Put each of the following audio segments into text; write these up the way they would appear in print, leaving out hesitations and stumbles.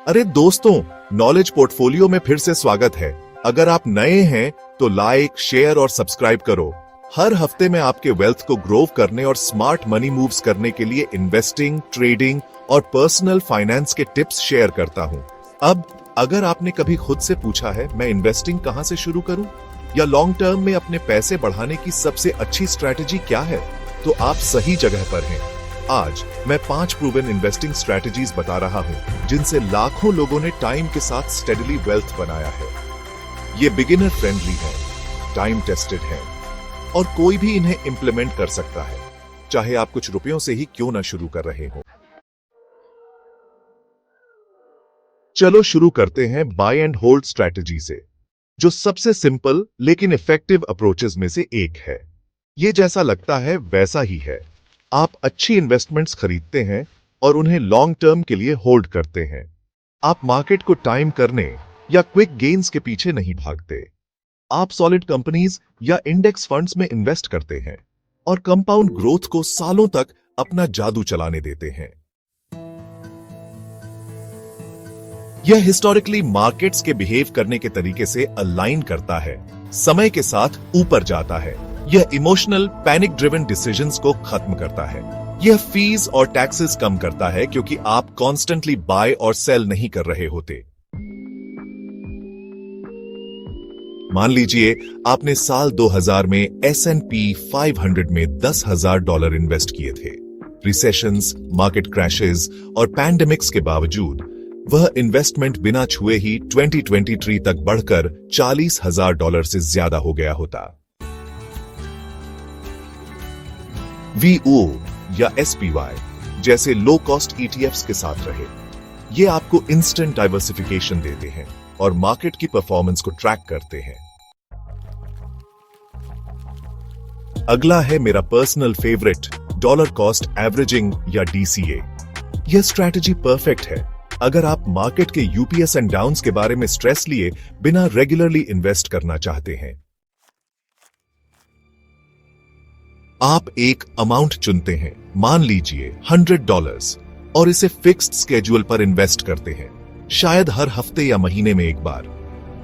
अरे दोस्तों, knowledge portfolio में फिर से स्वागत है। अगर आप नए हैं तो लाइक, शेयर और सब्सक्राइब करो। हर हफ्ते मैं आपके वेल्थ को ग्रो करने और स्मार्ट मनी मूव्स करने के लिए इन्वेस्टिंग, ट्रेडिंग और पर्सनल फाइनेंस के टिप्स शेयर करता हूं। अब अगर आपने कभी खुद से पूछा है मैं इन्वेस्टिंग कहां से शुरू करूं या लॉन्ग टर्म में अपने पैसे बढ़ाने की सबसे अच्छी स्ट्रैटेजी क्या है, तो आप सही जगह पर हैं। आज मैं 5 प्रूवन इन्वेस्टिंग स्ट्रैटेजीज बता रहा हूं जिनसे लाखों लोगों ने टाइम के साथ स्टेडली वेल्थ बनाया है। ये बिगिनर फ्रेंडली है, टाइम टेस्टेड है और कोई भी इन्हें इंप्लीमेंट कर सकता है, चाहे आप कुछ रुपयों से ही क्यों ना शुरू कर रहे हो। चलो शुरू करते हैं बाय एंड होल्ड स्ट्रैटेजी से, जो सबसे सिंपल लेकिन इफेक्टिव अप्रोचेस में से एक है। ये जैसा लगता है वैसा ही है। आप अच्छी इन्वेस्टमेंट्स खरीदते हैं और उन्हें लॉन्ग टर्म के लिए होल्ड करते हैं। आप मार्केट को टाइम करने या क्विक गेन्स के पीछे नहीं भागते। आप सॉलिड कंपनीज या इंडेक्स फंड्स में इन्वेस्ट करते हैं और कंपाउंड ग्रोथ को सालों तक अपना जादू चलाने देते हैं। यह हिस्टोरिकली मार्केट्स के बिहेव करने के तरीके से अलाइन करता है, समय के साथ ऊपर जाता है। यह इमोशनल पैनिक ड्रिवन डिसीजंस को खत्म करता है। यह फीस और टैक्सेस कम करता है क्योंकि आप कॉन्स्टेंटली बाय और सेल नहीं कर रहे होते। मान लीजिए आपने साल 2000 में S&P 500 में $10,000 इन्वेस्ट किए थे। रिसेशंस, मार्केट क्रैशेस और पैंडेमिक्स के बावजूद वह इन्वेस्टमेंट बिना छुए ही 2023 तक बढ़कर $40,000 से ज्यादा हो गया होता। VO या SPY जैसे लो कॉस्ट ETFs के साथ रहे। ये आपको इंस्टेंट डाइवर्सिफिकेशन देते हैं और मार्केट की परफॉर्मेंस को ट्रैक करते हैं। अगला है मेरा personal favourite, dollar cost averaging या DCA। यह स्ट्रैटेजी परफेक्ट है अगर आप मार्केट के यूपीएस एंड डाउन्स के बारे में स्ट्रेस लिए बिना रेगुलरली इन्वेस्ट करना चाहते हैं। आप एक अमाउंट चुनते हैं, मान लीजिए $100, और इसे फिक्स्ड स्केड्यूल पर इन्वेस्ट करते हैं, शायद हर हफ्ते या महीने में एक बार।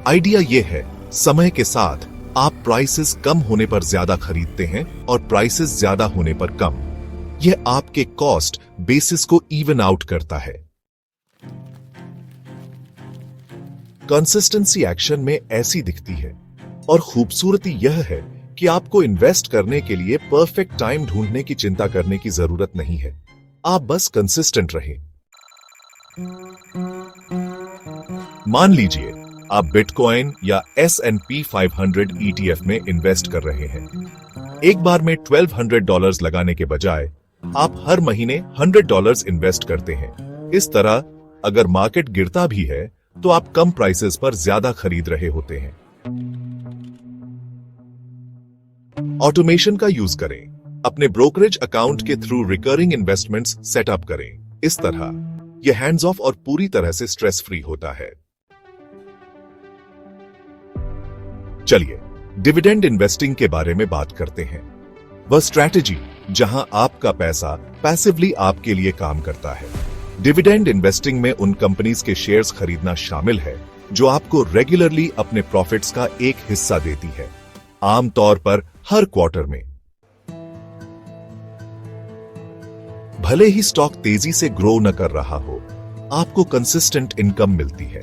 आइडिया यह है, समय के साथ आप प्राइसेस कम होने पर ज्यादा खरीदते हैं और प्राइसेस ज्यादा होने पर कम। यह आपके कॉस्ट बेसिस को इवन आउट करता है। कंसिस्टेंसी एक्शन में ऐसी दिखती है और खूबसूरती यह है कि आपको इन्वेस्ट करने के लिए परफेक्ट टाइम ढूंढने की चिंता करने की जरूरत नहीं है। आप बस कंसिस्टेंट रहें। मान लीजिए आप बिटकॉइन या S&P 500 ETF में इन्वेस्ट कर रहे हैं। एक बार में $1,200 लगाने के बजाय आप हर महीने $100 इन्वेस्ट करते हैं। इस तरह अगर मार्केट गिरता भी है तो आप कम प्राइसेस पर ज्यादा खरीद रहे होते हैं। ऑटोमेशन का यूज करें। अपने ब्रोकरेज अकाउंट के थ्रू रिकरिंग इन्वेस्टमेंट्स सेटअप करें। इस तरह यह हैंड्स ऑफ और पूरी तरह से स्ट्रेस फ्री होता है। चलिए डिविडेंड इन्वेस्टिंग के बारे में बात करते हैं। वह स्ट्रैटेजी जहां आपका पैसा पैसिवली आपके लिए काम करता है। डिविडेंड इन्वेस्टिंग में उन कंपनीज के शेयर्स खरीदना शामिल है जो आपको रेगुलरली अपने प्रॉफिट्स का एक हिस्सा देती है, आमतौर पर हर क्वार्टर में। भले ही स्टॉक तेजी से ग्रो न कर रहा हो, आपको कंसिस्टेंट इनकम मिलती है।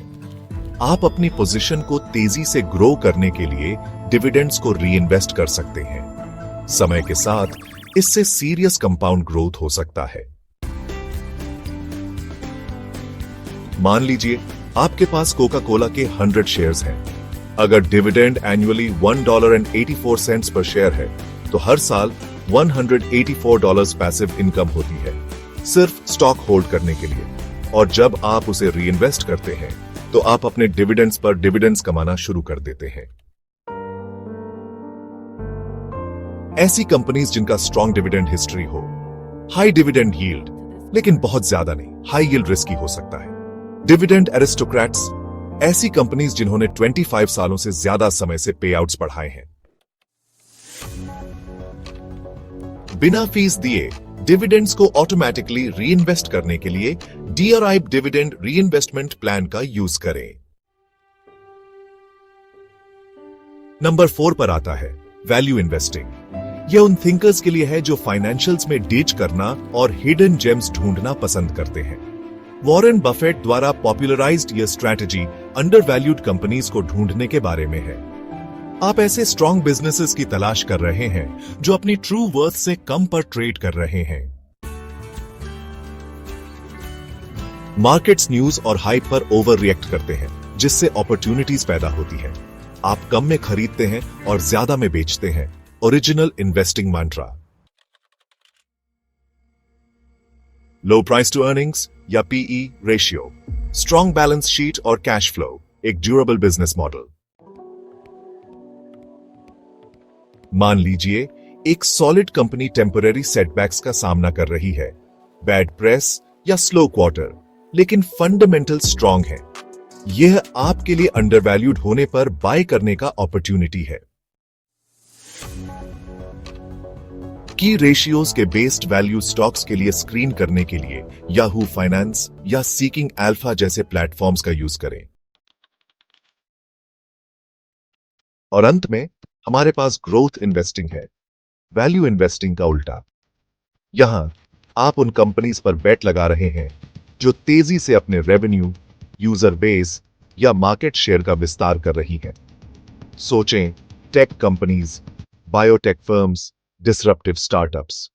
आप अपनी पोजीशन को तेजी से ग्रो करने के लिए डिविडेंड्स को रीइन्वेस्ट कर सकते हैं। समय के साथ इससे सीरियस कंपाउंड ग्रोथ हो सकता है। मान लीजिए आपके पास कोका कोला के 100 शेयर्स हैं। अगर डिविडेंड एनुअली $1.84 पर शेयर है तो हर साल $184 पैसिव इनकम होती है, सिर्फ स्टॉक होल्ड करने के लिए। और जब आप उसे रीइन्वेस्ट करते हैं तो आप अपने डिविडेंड्स पर डिविडेंड्स कमाना शुरू कर देते हैं। ऐसी कंपनीज जिनका स्ट्रॉन्ग डिविडेंड हिस्ट्री हो, हाई डिविडेंड यील्ड लेकिन बहुत ज्यादा नहीं, हाई यील्ड रिस्की हो सकता है। डिविडेंड एरिस्टोक्रेट्स, ऐसी कंपनीज जिन्होंने 25 सालों से ज्यादा समय से पे आउट्स बढ़ाए हैं। बिना फीस दिए डिविडेंड्स को ऑटोमेटिकली रीइन्वेस्ट करने के लिए DRI डिविडेंड रीइन्वेस्टमेंट प्लान का यूज करें। नंबर 4 पर आता है वैल्यू इन्वेस्टिंग। यह उन थिंकर्स के लिए है जो फाइनेंशियल्स में डीच करना और हिडन जेम्स ढूंढना पसंद करते हैं। वॉरेन बफेट द्वारा पॉपुलराइज्ड यह स्ट्रैटेजी अंडर वैल्यूड कंपनीज को ढूंढने के बारे में है। आप ऐसे स्ट्रॉन्ग बिजनेसेस की तलाश कर रहे हैं जो अपनी ट्रू वर्थ से कम पर ट्रेड कर रहे हैं। मार्केट्स न्यूज और हाइप पर ओवर रिएक्ट करते हैं, जिससे अपॉर्चुनिटीज पैदा होती है। आप कम में खरीदते हैं और ज्यादा में बेचते हैं। Original investing mantra. Low price to earnings या PE ratio, strong balance sheet और कैश फ्लो, एक ड्यूरेबल बिजनेस मॉडल। मान लीजिए एक सॉलिड कंपनी टेम्पररी सेटबैक्स का सामना कर रही है, बैड प्रेस या स्लो क्वार्टर, लेकिन फंडामेंटल स्ट्रॉन्ग है। यह आपके लिए अंडरवैल्यूड होने पर बाय करने का अपॉर्चुनिटी है। की रेशियोज के बेस्ड वैल्यू स्टॉक्स के लिए स्क्रीन करने के लिए याहू फाइनेंस या सीकिंग अल्फा जैसे प्लेटफॉर्म्स का यूज करें। और अंत में हमारे पास ग्रोथ इन्वेस्टिंग है, वैल्यू इन्वेस्टिंग का उल्टा। यहां आप उन कंपनीज पर बेट लगा रहे हैं जो तेजी से अपने रेवेन्यू, यूजर बेस या मार्केट शेयर का विस्तार कर रही हैं। सोचें, tech companies, biotech firms, disruptive startups.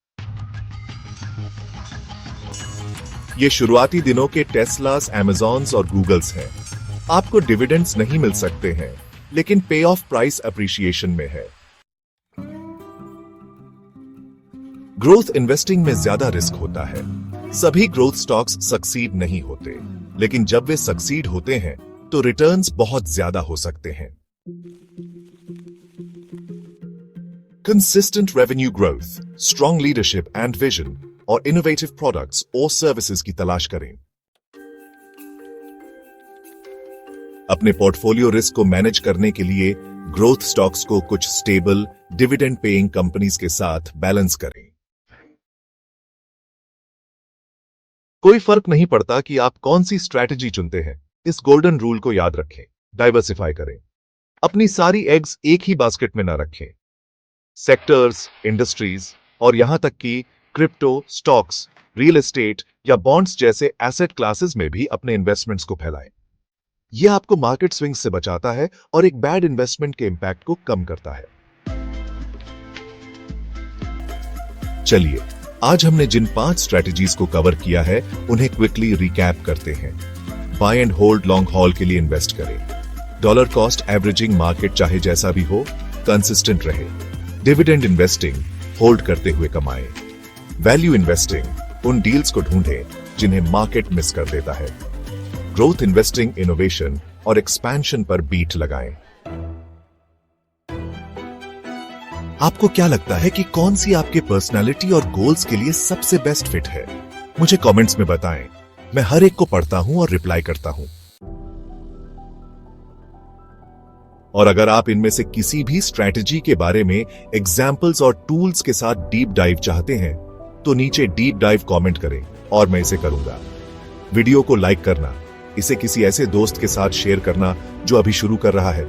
ये शुरुआती दिनों के टेस्लास, अमेज़न्स और गूगल्स हैं। आपको डिविडेंड्स नहीं मिल सकते हैं, लेकिन पे ऑफ प्राइस अप्रिशिएशन में है। ग्रोथ इन्वेस्टिंग में ज्यादा रिस्क होता है। सभी ग्रोथ स्टॉक्स सक्सीड नहीं होते, लेकिन जब वे सक्सीड होते हैं तो रिटर्न्स बहुत ज्यादा हो सकते हैं। Consistent revenue growth, strong leadership and vision और इनोवेटिव प्रोडक्ट्स और सर्विसेज की तलाश करें। अपने पोर्टफोलियो रिस्क को मैनेज करने के लिए ग्रोथ स्टॉक्स को कुछ स्टेबल, डिविडेंड पेइंग कंपनीज के साथ बैलेंस करें। कोई फर्क नहीं पड़ता कि आप कौन सी स्ट्रैटेजी चुनते हैं, इस गोल्डन रूल को याद रखें। डाइवर्सिफाई करें। अपनी सारी एग्स एक ही बास्केट में न रखें। सेक्टर्स, इंडस्ट्रीज और यहां तक कि क्रिप्टो, स्टॉक्स, रियल एस्टेट या बॉन्ड्स जैसे एसेट क्लासेस में भी अपने इन्वेस्टमेंट्स को फैलाएं। यह आपको मार्केट स्विंग्स से बचाता है और एक बैड इन्वेस्टमेंट के इंपैक्ट को कम करता है। चलिए, आज हमने जिन 5 स्ट्रेटजीज को कवर किया है उन्हें क्विकली रिकैप करते हैं। Buy and hold long haul के लिए इन्वेस्ट करें। डॉलर कॉस्ट एवरेजिंग, मार्केट चाहे जैसा भी हो कंसिस्टेंट रहे। डिविडेंड इन्वेस्टिंग, होल्ड करते हुए कमाएं। वैल्यू इन्वेस्टिंग, उन डील्स को ढूंढें जिन्हें मार्केट मिस कर देता है। ग्रोथ इन्वेस्टिंग, इनोवेशन और एक्सपेंशन पर बीट लगाएं। आपको क्या लगता है कि कौन सी आपके पर्सनालिटी और गोल्स के लिए सबसे बेस्ट फिट है? मुझे कमेंट्स में बताएं। मैं हर एक को पढ़ता हूं और रिप्लाई करता हूं। और अगर आप इनमें से किसी भी स्ट्रैटेजी के बारे में एग्जाम्पल्स और टूल्स के साथ डीप डाइव चाहते हैं तो नीचे डीप डाइव कमेंट करें और मैं इसे करूंगा। वीडियो को लाइक करना, इसे किसी ऐसे दोस्त के साथ शेयर करना जो अभी शुरू कर रहा है,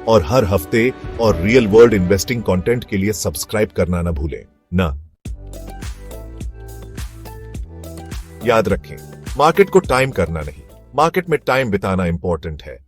और हर हफ्ते और रियल वर्ल्ड इन्वेस्टिंग कंटेंट के लिए सब्सक्राइब करना ना भूलें ना। याद रखें, मार्केट को टाइम करना नहीं, मार्केट में टाइम बिताना इंपॉर्टेंट है।